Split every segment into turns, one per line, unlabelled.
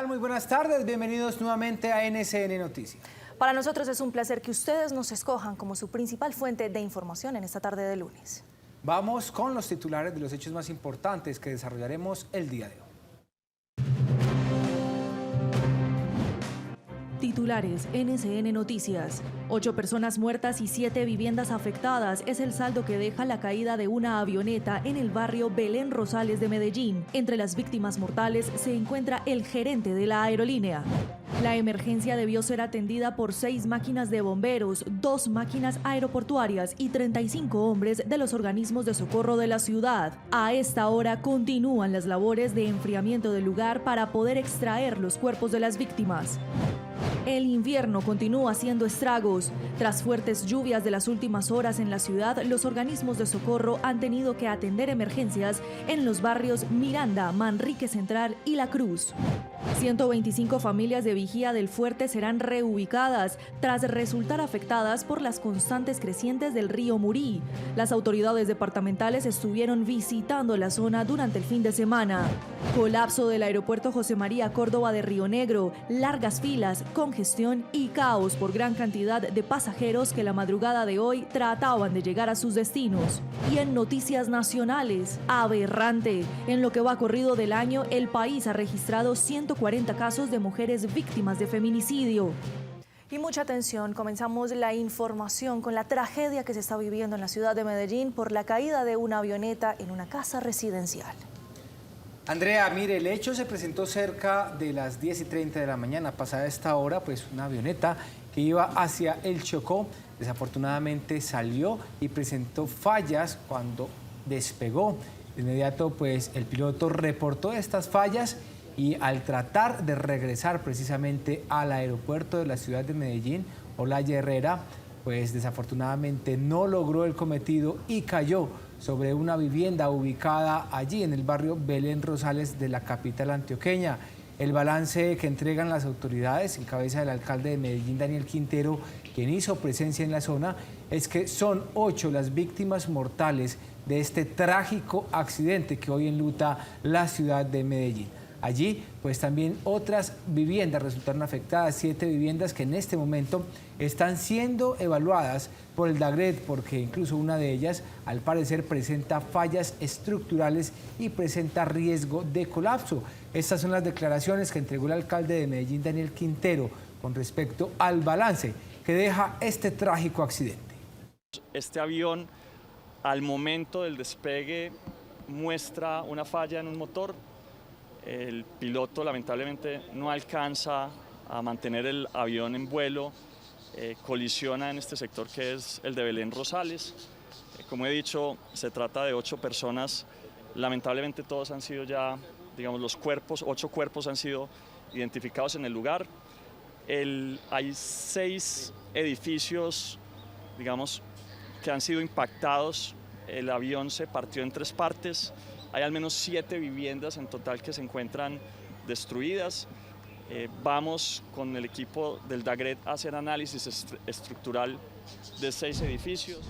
tal? Muy buenas tardes, bienvenidos nuevamente a NCN Noticias.
Para nosotros es un placer que ustedes nos escojan como su principal fuente de información en esta tarde de lunes.
Vamos con los titulares de los hechos más importantes que desarrollaremos el día de hoy.
Titulares NCN Noticias. 8 personas muertas y 7 viviendas afectadas es el saldo que deja la caída de una avioneta en el barrio Belén Rosales de Medellín. Entre las víctimas mortales se encuentra el gerente de la aerolínea. La emergencia debió ser atendida por 6 máquinas de bomberos, 2 máquinas aeroportuarias y 35 hombres de los organismos de socorro de la ciudad. A esta hora continúan las labores de enfriamiento del lugar para poder extraer los cuerpos de las víctimas. El invierno continúa haciendo estragos. Tras fuertes lluvias de las últimas horas en la ciudad, los organismos de socorro han tenido que atender emergencias en los barrios Miranda, Manrique Central y La Cruz. 125 familias de Vigía del Fuerte serán reubicadas tras resultar afectadas por las constantes crecientes del río Murí. Las autoridades departamentales estuvieron visitando la zona durante el fin de semana. Colapso del aeropuerto José María Córdoba de Río Negro, largas filas, congestión y caos por gran cantidad de pasajeros que la madrugada de hoy trataban de llegar a sus destinos. Y en noticias nacionales, aberrante. En lo que va corrido del año, el país ha registrado 140 casos de mujeres víctimas de feminicidio. Y mucha atención, comenzamos la información con la tragedia que se está viviendo en la ciudad de Medellín por la caída de una avioneta en una casa residencial.
Andrea, mire, el hecho se presentó cerca de las 10:30 de la mañana. Pasada esta hora, pues una avioneta que iba hacia el Chocó, desafortunadamente salió y presentó fallas cuando despegó. De inmediato, pues el piloto reportó estas fallas y al tratar de regresar precisamente al aeropuerto de la ciudad de Medellín, Olaya Herrera, pues desafortunadamente no logró el cometido y cayó sobre una vivienda ubicada allí en el barrio Belén Rosales de la capital antioqueña. El balance que entregan las autoridades, en cabeza del alcalde de Medellín, Daniel Quintero, quien hizo presencia en la zona, es que son 8 las víctimas mortales de este trágico accidente que hoy enluta la ciudad de Medellín. Allí, pues también otras viviendas resultaron afectadas, 7 viviendas que en este momento están siendo evaluadas por el DAGRET, porque incluso una de ellas, al parecer, presenta fallas estructurales y presenta riesgo de colapso. Estas son las declaraciones que entregó el alcalde de Medellín, Daniel Quintero, con respecto al balance que deja este trágico accidente.
Este avión, al momento del despegue, muestra una falla en un motor. El piloto lamentablemente no alcanza a mantener el avión en vuelo, colisiona en este sector que es el de Belén Rosales. Como he dicho, se trata de 8 personas, lamentablemente todos han sido ya, digamos, los cuerpos, 8 cuerpos han sido identificados en el lugar. Hay 6 edificios, digamos, que han sido impactados, el avión se partió en 3 partes. Hay al menos 7 viviendas en total que se encuentran destruidas. Vamos con el equipo del DAGRET a hacer análisis estructural de 6 edificios.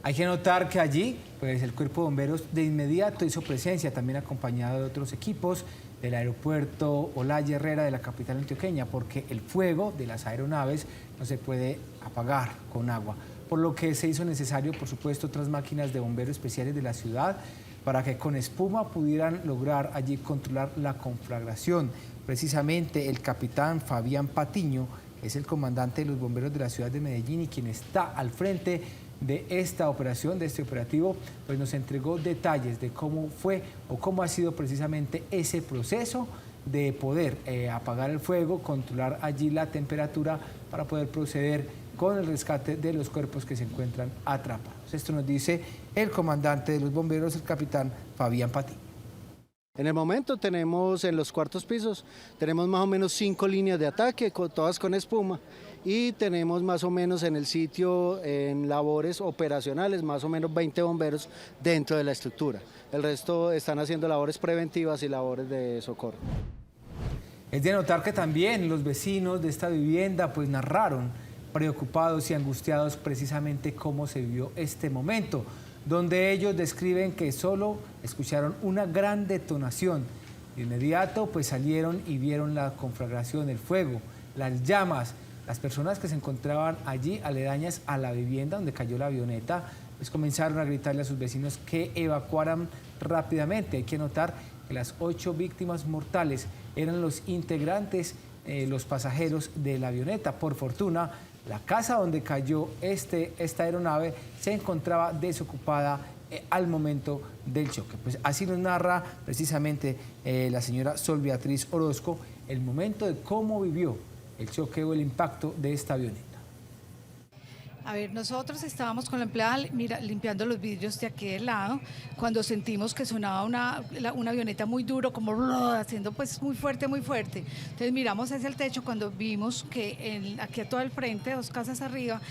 Hay que notar que allí, pues el Cuerpo de Bomberos de inmediato hizo presencia, también acompañado de otros equipos del aeropuerto Olaya Herrera de la capital antioqueña, porque el fuego de las aeronaves no se puede apagar con agua, por lo que se hizo necesario, por supuesto, otras máquinas de bomberos especiales de la ciudad, para que con espuma pudieran lograr allí controlar la conflagración. Precisamente el capitán Fabián Patiño es el comandante de los bomberos de la ciudad de Medellín y quien está al frente de esta operación, de este operativo, pues nos entregó detalles de cómo fue o cómo ha sido precisamente ese proceso de poder apagar el fuego, controlar allí la temperatura para poder proceder con el rescate de los cuerpos que se encuentran atrapados. Esto nos dice el comandante de los bomberos, el capitán Fabián Patiño.
En el momento tenemos en los cuartos pisos, tenemos más o menos 5 líneas de ataque, todas con espuma, y tenemos más o menos en el sitio, en labores operacionales, más o menos 20 bomberos dentro de la estructura. El resto están haciendo labores preventivas y labores de socorro.
Es de notar que también los vecinos de esta vivienda pues narraron preocupados y angustiados precisamente cómo se vivió este momento, donde ellos describen que solo escucharon una gran detonación De inmediato pues salieron y vieron la conflagración, el fuego, las llamas. Las personas que se encontraban allí aledañas a la vivienda donde cayó la avioneta pues comenzaron a gritarle a sus vecinos que evacuaran rápidamente. Hay que notar que las 8 víctimas mortales eran los integrantes, los pasajeros de la avioneta. Por fortuna, la casa donde cayó esta aeronave se encontraba desocupada al momento del choque. Pues así nos narra precisamente la señora Sol Beatriz Orozco el momento de cómo vivió el choque o el impacto de esta avioneta.
A ver, nosotros estábamos con la empleada limpiando los vidrios de aquí del lado, cuando sentimos que sonaba una avioneta muy duro, como haciendo pues muy fuerte, muy fuerte. Entonces miramos hacia el techo cuando vimos que aquí a todo el frente, 2 casas arriba,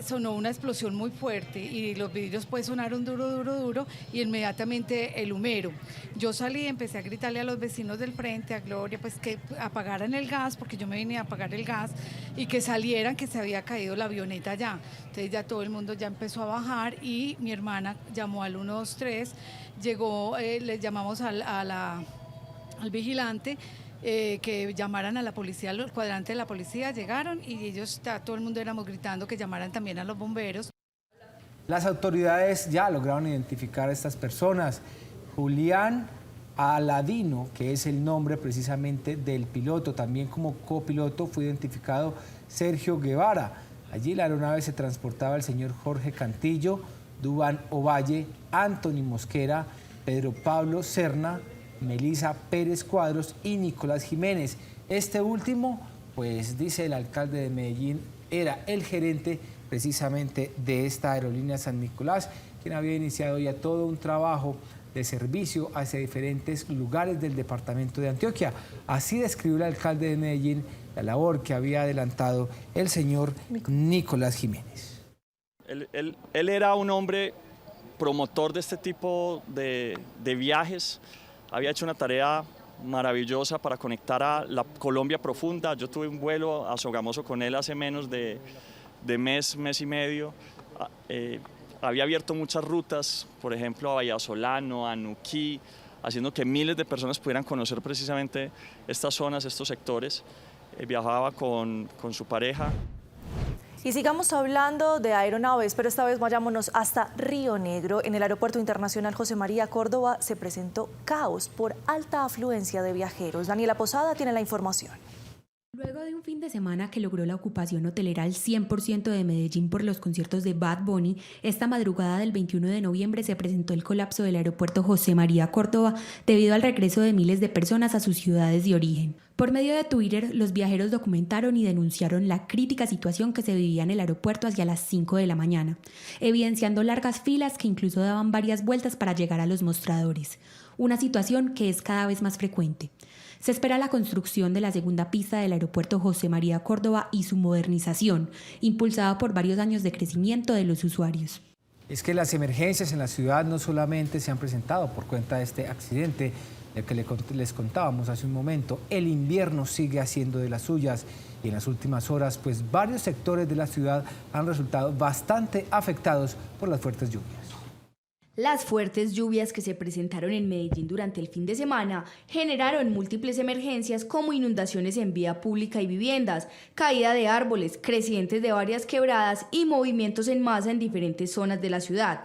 sonó una explosión muy fuerte y los vidrios pues sonaron duro y inmediatamente el humero. Yo salí y empecé a gritarle a los vecinos del frente, a Gloria, pues que apagaran el gas, porque yo me vine a apagar el gas, y que salieran, que se había caído la avioneta ya. Entonces ya todo el mundo ya empezó a bajar y mi hermana llamó al 123, llegó, le llamamos al vigilante, que llamaran a la policía, los cuadrantes de la policía llegaron y ellos, todo el mundo éramos gritando que llamaran también a los bomberos.
Las autoridades ya lograron identificar a estas personas. Julián Aladino, que es el nombre precisamente del piloto, también como copiloto fue identificado Sergio Guevara. Allí la aeronave se transportaba el señor Jorge Cantillo, Duván Ovalle, Anthony Mosquera, Pedro Pablo Serna, Melisa Pérez Cuadros y Nicolás Jiménez. Este último, pues dice el alcalde de Medellín, era el gerente precisamente de esta aerolínea San Nicolás, quien había iniciado ya todo un trabajo de servicio hacia diferentes lugares del departamento de Antioquia. Así describió el alcalde de Medellín la labor que había adelantado el señor Nicolás Jiménez.
Él era un hombre promotor de este tipo de viajes. Había hecho una tarea maravillosa para conectar a la Colombia profunda. Yo tuve un vuelo a Sogamoso con él hace menos de mes y medio. Había abierto muchas rutas, por ejemplo a Vallasolano, a Nuquí, haciendo que miles de personas pudieran conocer precisamente estas zonas, estos sectores. Viajaba con su pareja.
Y sigamos hablando de aeronaves, pero esta vez vayámonos hasta Río Negro. En el Aeropuerto Internacional José María Córdoba se presentó caos por alta afluencia de viajeros. Daniela Posada tiene la información.
Luego de un fin de semana que logró la ocupación hotelera al 100% de Medellín por los conciertos de Bad Bunny, esta madrugada del 21 de noviembre se presentó el colapso del aeropuerto José María Córdoba debido al regreso de miles de personas a sus ciudades de origen. Por medio de Twitter, los viajeros documentaron y denunciaron la crítica situación que se vivía en el aeropuerto hacia las 5 de la mañana, evidenciando largas filas que incluso daban varias vueltas para llegar a los mostradores, una situación que es cada vez más frecuente. Se espera la construcción de la segunda pista del aeropuerto José María Córdoba y su modernización, impulsada por varios años de crecimiento de los usuarios.
Es que las emergencias en la ciudad no solamente se han presentado por cuenta de este accidente, el que les contábamos hace un momento. El invierno sigue haciendo de las suyas y en las últimas horas, pues varios sectores de la ciudad han resultado bastante afectados por las fuertes lluvias.
Las fuertes lluvias que se presentaron en Medellín durante el fin de semana generaron múltiples emergencias como inundaciones en vía pública y viviendas, caída de árboles, crecientes de varias quebradas y movimientos en masa en diferentes zonas de la ciudad.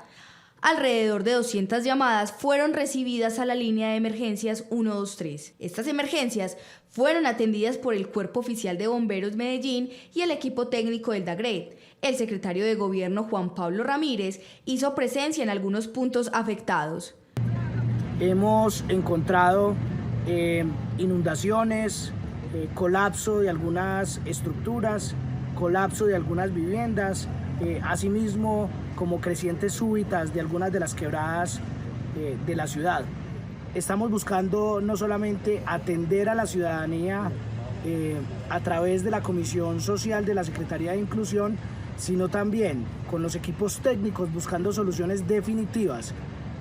Alrededor de 200 llamadas fueron recibidas a la línea de emergencias 123. Estas emergencias fueron atendidas por el Cuerpo Oficial de Bomberos Medellín y el equipo técnico del DAGRED. El secretario de Gobierno, Juan Pablo Ramírez, hizo presencia en algunos puntos afectados.
Hemos encontrado inundaciones, colapso de algunas estructuras, colapso de algunas viviendas, asimismo como crecientes súbitas de algunas de las quebradas de la ciudad. Estamos buscando no solamente atender a la ciudadanía a través de la Comisión Social de la Secretaría de Inclusión, sino también con los equipos técnicos buscando soluciones definitivas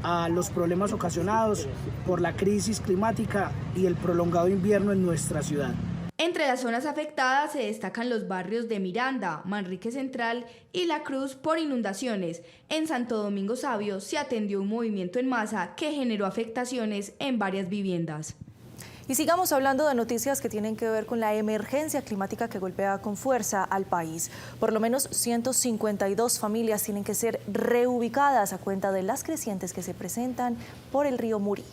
a los problemas ocasionados por la crisis climática y el prolongado invierno en nuestra ciudad.
Entre las zonas afectadas se destacan los barrios de Miranda, Manrique Central y La Cruz por inundaciones. En Santo Domingo Sabio se atendió un movimiento en masa que generó afectaciones en varias viviendas.
Y sigamos hablando de noticias que tienen que ver con la emergencia climática que golpea con fuerza al país. Por lo menos 152 familias tienen que ser reubicadas a cuenta de las crecientes que se presentan por el río Murí.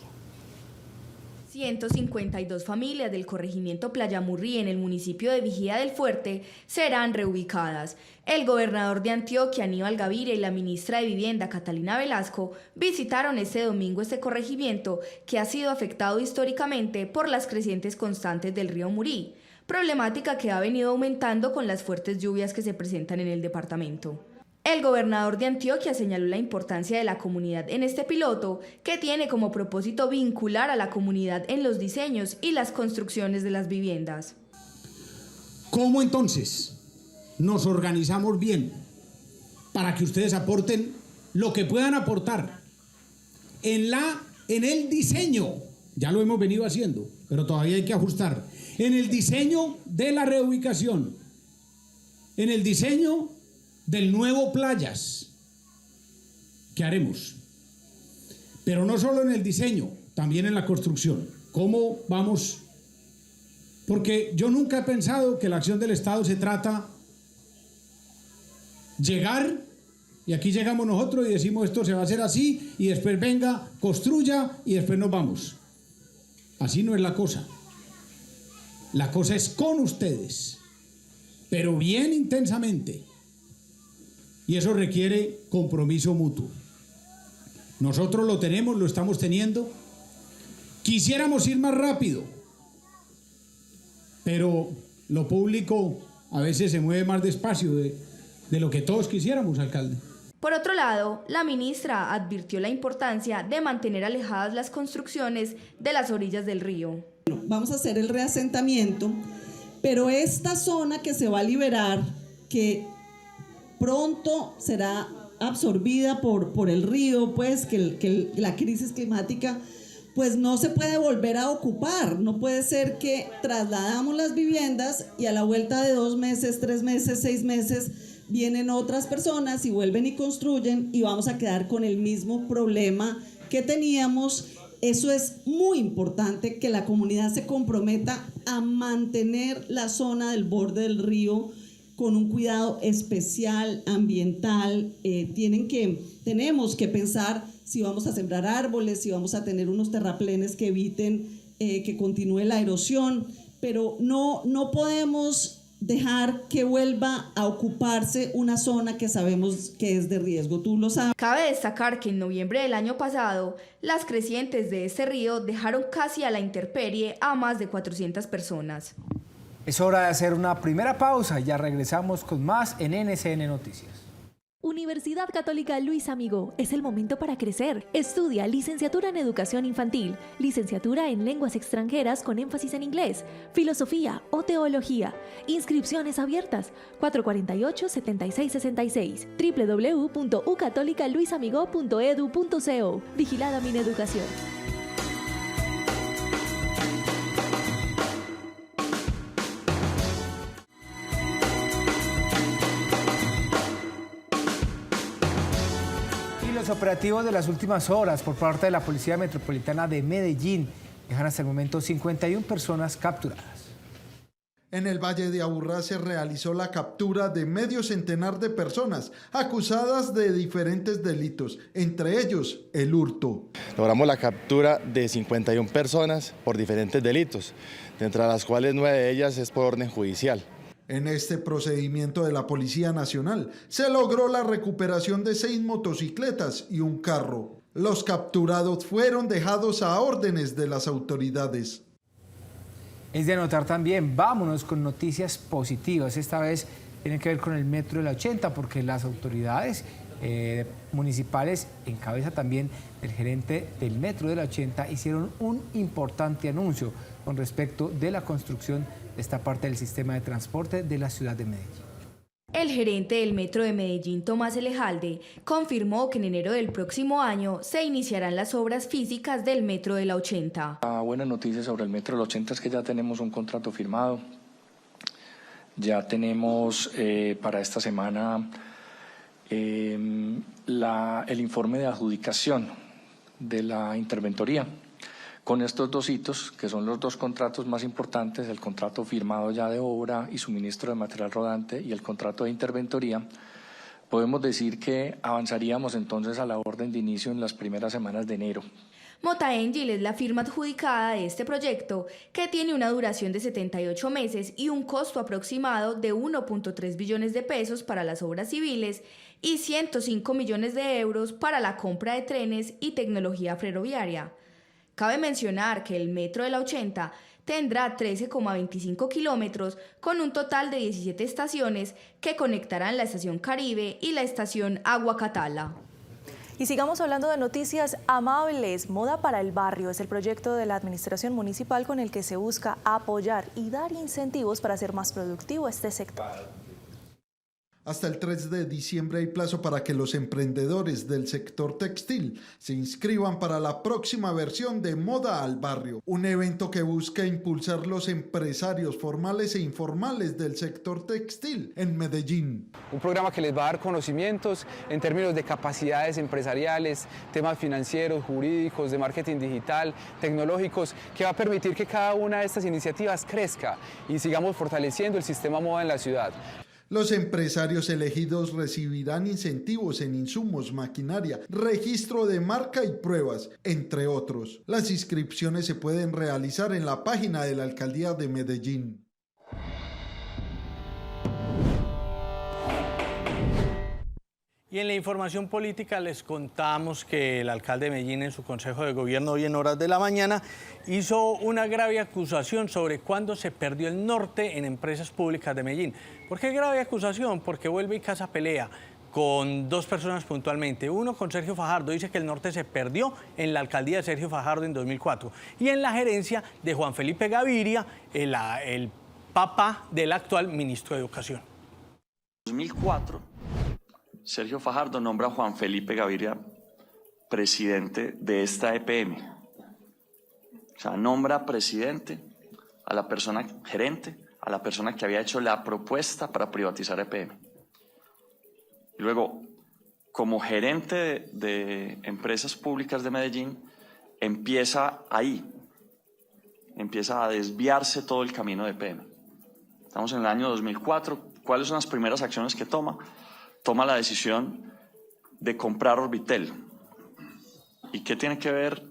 152 familias del corregimiento Playa Murrí en el municipio de Vigía del Fuerte serán reubicadas. El gobernador de Antioquia, Aníbal Gaviria, y la ministra de Vivienda, Catalina Velasco, visitaron este domingo este corregimiento que ha sido afectado históricamente por las crecientes constantes del río Murí, problemática que ha venido aumentando con las fuertes lluvias que se presentan en el departamento. El gobernador de Antioquia señaló la importancia de la comunidad en este piloto, que tiene como propósito vincular a la comunidad en los diseños y las construcciones de las viviendas.
¿Cómo entonces nos organizamos bien para que ustedes aporten lo que puedan aportar en el diseño? Ya lo hemos venido haciendo, pero todavía hay que ajustar. En el diseño de la reubicación, en el diseño del nuevo Playas que haremos, pero no solo en el diseño, también en la construcción. ¿Cómo vamos? Porque yo nunca he pensado que la acción del Estado se trata llegar, y aquí llegamos nosotros y decimos esto se va a hacer así, y después venga, construya y después nos vamos. Así no es la cosa. La cosa es con ustedes, pero bien intensamente. Y eso requiere compromiso mutuo. Nosotros lo tenemos, lo estamos teniendo. Quisiéramos ir más rápido, pero lo público a veces se mueve más despacio de lo que todos quisiéramos, alcalde.
Por otro lado, la ministra advirtió la importancia de mantener alejadas las construcciones de las orillas del río.
Vamos a hacer el reasentamiento, pero esta zona que se va a liberar, que pronto será absorbida por el río, pues que la crisis climática pues no se puede volver a ocupar. No puede ser que trasladamos las viviendas y a la vuelta de 2 meses, 3 meses, 6 meses vienen otras personas y vuelven y construyen y vamos a quedar con el mismo problema que teníamos. Eso es muy importante, que la comunidad se comprometa a mantener la zona del borde del río con un cuidado especial ambiental. Tenemos que pensar si vamos a sembrar árboles, si vamos a tener unos terraplenes que eviten que continúe la erosión, pero no podemos dejar que vuelva a ocuparse una zona que sabemos que es de riesgo. Tú lo sabes.
Cabe destacar que en noviembre del año pasado, las crecientes de este río dejaron casi a la intemperie a más de 400 personas.
Es hora de hacer una primera pausa. Ya regresamos con más en NCN Noticias.
Universidad Católica Luis Amigó, es el momento para crecer. Estudia licenciatura en Educación Infantil, licenciatura en Lenguas Extranjeras con énfasis en inglés, filosofía o teología. Inscripciones abiertas, 448-7666, www.ucatolicaluisamigó.edu.co. Vigilada Mineducación.
Los operativos de las últimas horas por parte de la Policía Metropolitana de Medellín dejan hasta el momento 51 personas capturadas.
En el Valle de Aburrá se realizó la captura de medio centenar de personas acusadas de diferentes delitos, entre ellos el hurto.
Logramos la captura de 51 personas por diferentes delitos, de entre las cuales 9 de ellas es por orden judicial.
En este procedimiento de la Policía Nacional se logró la recuperación de 6 motocicletas y un carro. Los capturados fueron dejados a órdenes de las autoridades.
Es de anotar también, vámonos con noticias positivas. Esta vez tienen que ver con el Metro de la 80, porque las autoridades municipales, en cabeza también del gerente del Metro de la 80, hicieron un importante anuncio con respecto de la construcción de esta parte del sistema de transporte de la ciudad de Medellín.
El gerente del Metro de Medellín, Tomás Elejalde, confirmó que en enero del próximo año se iniciarán las obras físicas del Metro de la 80.
La buena noticia sobre el Metro de la 80 es que ya tenemos un contrato firmado Ya tenemos para esta semana el informe de adjudicación de la interventoría. Con estos dos hitos, que son los dos contratos más importantes, el contrato firmado ya de obra y suministro de material rodante y el contrato de interventoría, podemos decir que avanzaríamos entonces a la orden de inicio en las primeras semanas de enero.
Mota Engil es la firma adjudicada de este proyecto, que tiene una duración de 78 meses y un costo aproximado de 1.3 billones de pesos para las obras civiles y 105 millones de euros para la compra de trenes y tecnología ferroviaria. Cabe mencionar que el metro de la 80 tendrá 13,25 kilómetros con un total de 17 estaciones que conectarán la estación Caribe y la estación Agua Catala.
Y sigamos hablando de noticias amables. Moda para el barrio es el proyecto de la administración municipal con el que se busca apoyar y dar incentivos para hacer más productivo este sector.
Hasta el 3 de diciembre hay plazo para que los emprendedores del sector textil se inscriban para la próxima versión de Moda al Barrio, un evento que busca impulsar los empresarios formales e informales del sector textil en Medellín.
Un programa que les va a dar conocimientos en términos de capacidades empresariales, temas financieros, jurídicos, de marketing digital, tecnológicos, que va a permitir que cada una de estas iniciativas crezca y sigamos fortaleciendo el sistema moda en la ciudad.
Los empresarios elegidos recibirán incentivos en insumos, maquinaria, registro de marca y pruebas, entre otros. Las inscripciones se pueden realizar en la página de la Alcaldía de Medellín.
Y en la información política les contamos que el alcalde de Medellín en su Consejo de Gobierno hoy en horas de la mañana hizo una grave acusación sobre cuándo se perdió el norte en empresas públicas de Medellín. ¿Por qué grave acusación? Porque vuelve y casa pelea con dos personas puntualmente. Uno con Sergio Fajardo, dice que el norte se perdió en la alcaldía de Sergio Fajardo en 2004 y en la gerencia de Juan Felipe Gaviria, el papá del actual ministro de Educación.
En 2004, Sergio Fajardo nombra a Juan Felipe Gaviria presidente de esta EPM. O sea, nombra presidente a la persona gerente, a la persona que había hecho la propuesta para privatizar EPM. Y luego, como gerente de empresas públicas de Medellín, empieza a desviarse todo el camino de EPM. Estamos en el año 2004. ¿Cuáles son las primeras acciones que toma? Toma la decisión de comprar Orbitel. ¿Y qué tiene que ver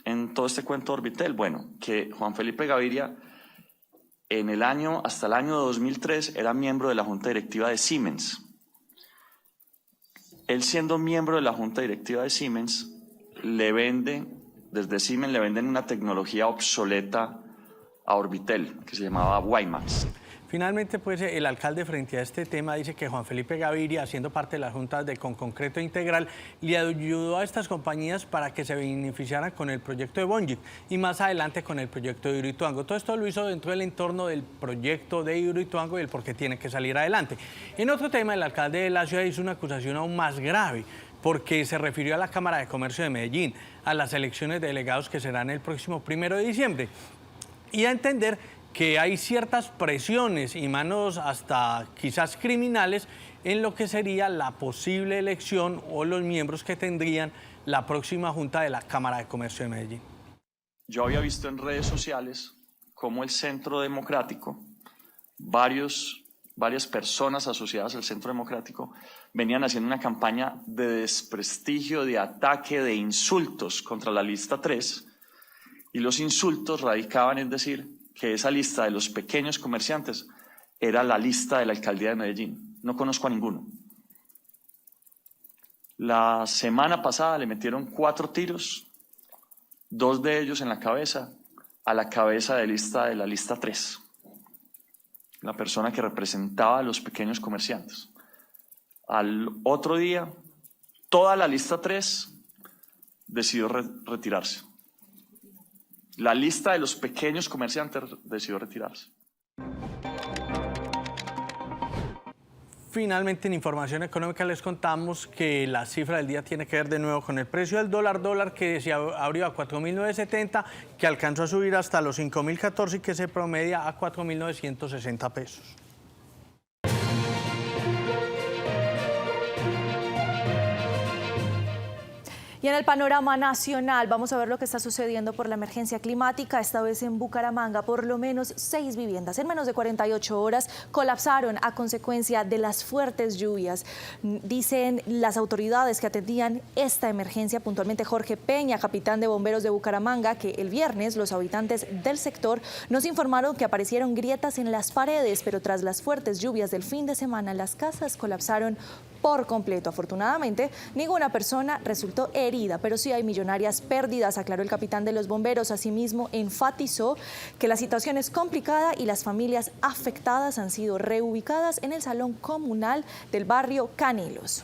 en todo este cuento de Orbitel? Bueno, que Juan Felipe Gaviria hasta el año 2003 era miembro de la Junta Directiva de Siemens. Él, siendo miembro de la Junta Directiva de Siemens, desde Siemens le venden una tecnología obsoleta a Orbitel, que se llamaba WiMAX.
Finalmente, pues, el alcalde frente a este tema dice que Juan Felipe Gaviria, siendo parte de las juntas de Concreto Integral, le ayudó a estas compañías para que se beneficiaran con el proyecto de Bonjic y más adelante con el proyecto de Hidroituango. Todo esto lo hizo dentro del entorno del proyecto de Hidroituango y el por qué tiene que salir adelante. En otro tema, el alcalde de la ciudad hizo una acusación aún más grave, porque se refirió a la Cámara de Comercio de Medellín, a las elecciones de delegados que serán el próximo 1 de diciembre, y a entender que hay ciertas presiones y manos hasta quizás criminales en lo que sería la posible elección o los miembros que tendrían la próxima Junta de la Cámara de Comercio de Medellín.
Yo había visto en redes sociales cómo el Centro Democrático, varias personas asociadas al Centro Democrático venían haciendo una campaña de desprestigio, de ataque, de insultos contra la lista 3, y los insultos radicaban en decir que esa lista de los pequeños comerciantes era la lista de la alcaldía de Medellín. No conozco a ninguno. La semana pasada le metieron 4 tiros, 2 de ellos en la cabeza, a la cabeza de la lista 3, la persona que representaba a los pequeños comerciantes. Al otro día, toda la lista 3 decidió retirarse. La lista de los pequeños comerciantes decidió retirarse.
Finalmente, en información económica les contamos que la cifra del día tiene que ver de nuevo con el precio del dólar que se abrió a 4.970, que alcanzó a subir hasta los 5.014 y que se promedia a 4.960 pesos.
Y en el panorama nacional vamos a ver lo que está sucediendo por la emergencia climática, esta vez en Bucaramanga. Por lo menos 6 viviendas en menos de 48 horas colapsaron a consecuencia de las fuertes lluvias. Dicen las autoridades que atendían esta emergencia, puntualmente Jorge Peña, capitán de bomberos de Bucaramanga, que el viernes los habitantes del sector nos informaron que aparecieron grietas en las paredes, pero tras las fuertes lluvias del fin de semana las casas colapsaron por completo. Afortunadamente, ninguna persona resultó herida, pero sí hay millonarias pérdidas, aclaró el capitán de los bomberos. Asimismo, enfatizó que la situación es complicada y las familias afectadas han sido reubicadas en el salón comunal del barrio Canelos.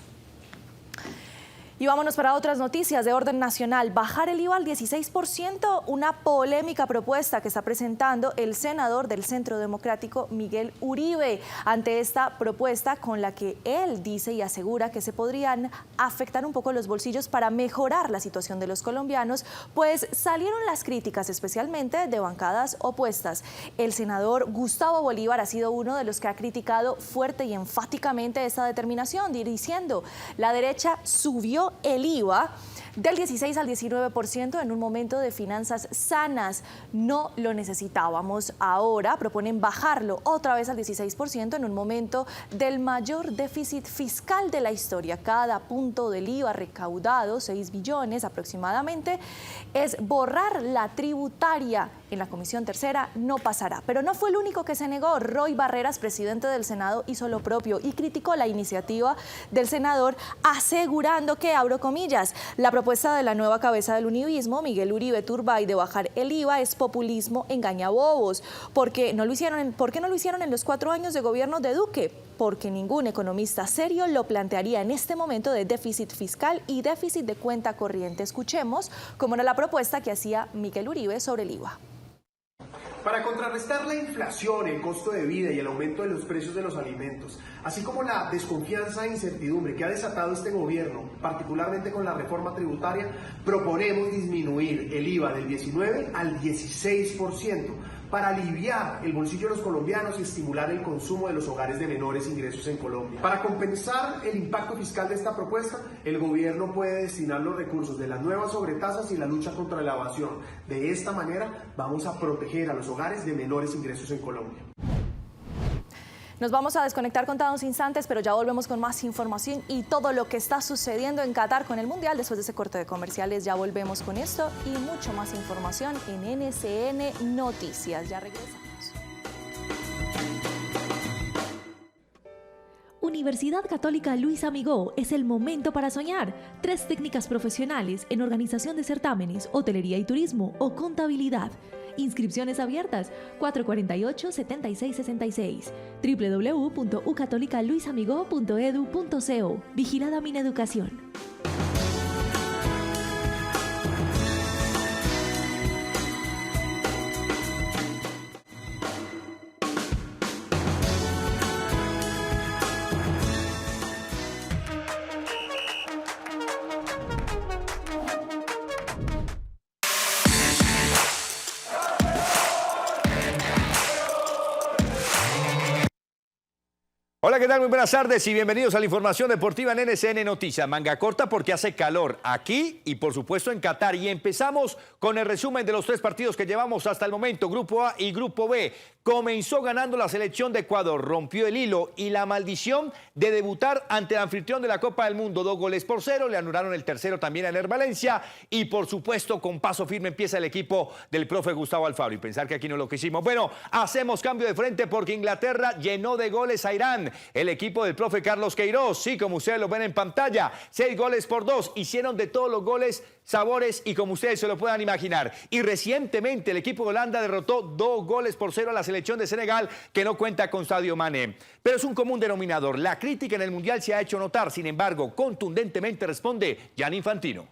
Y vámonos para otras noticias de orden nacional. Bajar el IVA al 16%, una polémica propuesta que está presentando el senador del Centro Democrático, Miguel Uribe. Ante esta propuesta con la que él dice y asegura que se podrían afectar un poco los bolsillos para mejorar la situación de los colombianos, pues salieron las críticas, especialmente de bancadas opuestas. El senador Gustavo Bolívar ha sido uno de los que ha criticado fuerte y enfáticamente esta determinación, diciendo: la derecha subió el IVA del 16 al 19% en un momento de finanzas sanas. No lo necesitábamos. Ahora proponen bajarlo otra vez al 16% en un momento del mayor déficit fiscal de la historia. Cada punto del IVA recaudado, 6 billones aproximadamente, es borrar la tributaria. En la Comisión Tercera no pasará. Pero no fue el único que se negó. Roy Barreras, presidente del Senado, hizo lo propio y criticó la iniciativa del senador, asegurando que, abro comillas, la propuesta de la nueva cabeza del unibismo, Miguel Uribe Turbay, de bajar el IVA es populismo engañabobos. ¿Por qué no lo hicieron en los 4 años de gobierno de Duque? Porque ningún economista serio lo plantearía en este momento de déficit fiscal y déficit de cuenta corriente. Escuchemos cómo era la propuesta que hacía Miguel Uribe sobre el IVA.
Para contrarrestar la inflación, el costo de vida y el aumento de los precios de los alimentos, así como la desconfianza e incertidumbre que ha desatado este gobierno, particularmente con la reforma tributaria, proponemos disminuir el IVA del 19 al 16% para aliviar el bolsillo de los colombianos y estimular el consumo de los hogares de menores ingresos en Colombia. Para compensar el impacto fiscal de esta propuesta, el gobierno puede destinar los recursos de las nuevas sobretasas y la lucha contra la evasión. De esta manera vamos a proteger a los hogares de menores ingresos en Colombia.
Nos vamos a desconectar contados instantes, pero ya volvemos con más información y todo lo que está sucediendo en Qatar con el Mundial. Después de ese corte de comerciales ya volvemos con esto y mucho más información en NCN Noticias. Ya regresamos. Universidad Católica Luis Amigó, es el momento para soñar. 3 técnicas profesionales en organización de certámenes, hotelería y turismo o contabilidad. Inscripciones abiertas 448-7666 www.ucatolicaluisamigó.edu.co. Vigilada Mineducación.
Hola, ¿qué tal? Muy buenas tardes y bienvenidos a la información deportiva en NCN Noticias. Manga corta porque hace calor aquí y por supuesto en Qatar. Y empezamos con el resumen de los 3 partidos que llevamos hasta el momento, Grupo A y Grupo B. Comenzó ganando la selección de Ecuador, rompió el hilo y la maldición de debutar ante el anfitrión de la Copa del Mundo. 2-0, le anularon el tercero también a Ener Valencia y por supuesto con paso firme empieza el equipo del profe Gustavo Alfaro. Y pensar que aquí no lo quisimos. Bueno, hacemos cambio de frente porque Inglaterra llenó de goles a Irán. El equipo del profe Carlos Queiroz, sí, como ustedes lo ven en pantalla, 6-2, hicieron de todos los goles sabores y como ustedes se lo puedan imaginar. Y recientemente el equipo de Holanda derrotó 2-0 a la selección de Senegal, que no cuenta con Sadio Mané. Pero es un común denominador. La crítica en el Mundial se ha hecho notar, sin embargo, contundentemente responde Gianni Infantino.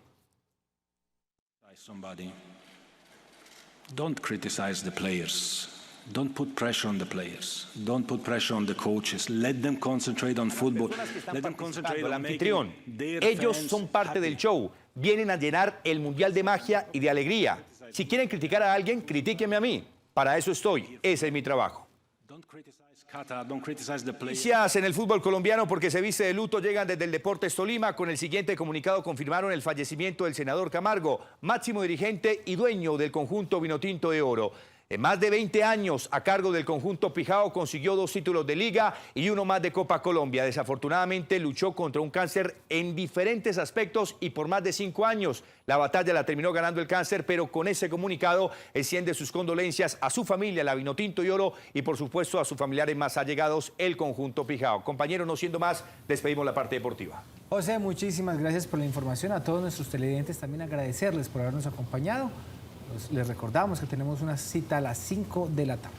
Don't criticize the players. Don't put pressure on the players. Don't put pressure on the coaches. Let them concentrate on football. Let them concentrate on
anfitrión. Ellos son parte del show. Vienen a llenar el Mundial de magia y de alegría. Si quieren criticar a alguien, critíquenme a mí. Para eso estoy. Ese es mi trabajo. Noticias en el fútbol colombiano porque se viste de luto llegan desde el Deportes Tolima. Con el siguiente comunicado confirmaron el fallecimiento del senador Camargo, máximo dirigente y dueño del conjunto Vinotinto de Oro. En más de 20 años a cargo del conjunto Pijao consiguió 2 títulos de Liga y 1 más de Copa Colombia. Desafortunadamente luchó contra un cáncer en diferentes aspectos y por más de 5 años. La batalla la terminó ganando el cáncer, pero con ese comunicado extiende sus condolencias a su familia, la Vinotinto y Oro, y por supuesto a sus familiares más allegados, el conjunto Pijao. Compañeros, no siendo más, despedimos la parte deportiva.
José, muchísimas gracias por la información. A todos nuestros televidentes también agradecerles por habernos acompañado. Les recordamos que tenemos una cita a las 5 de la tarde.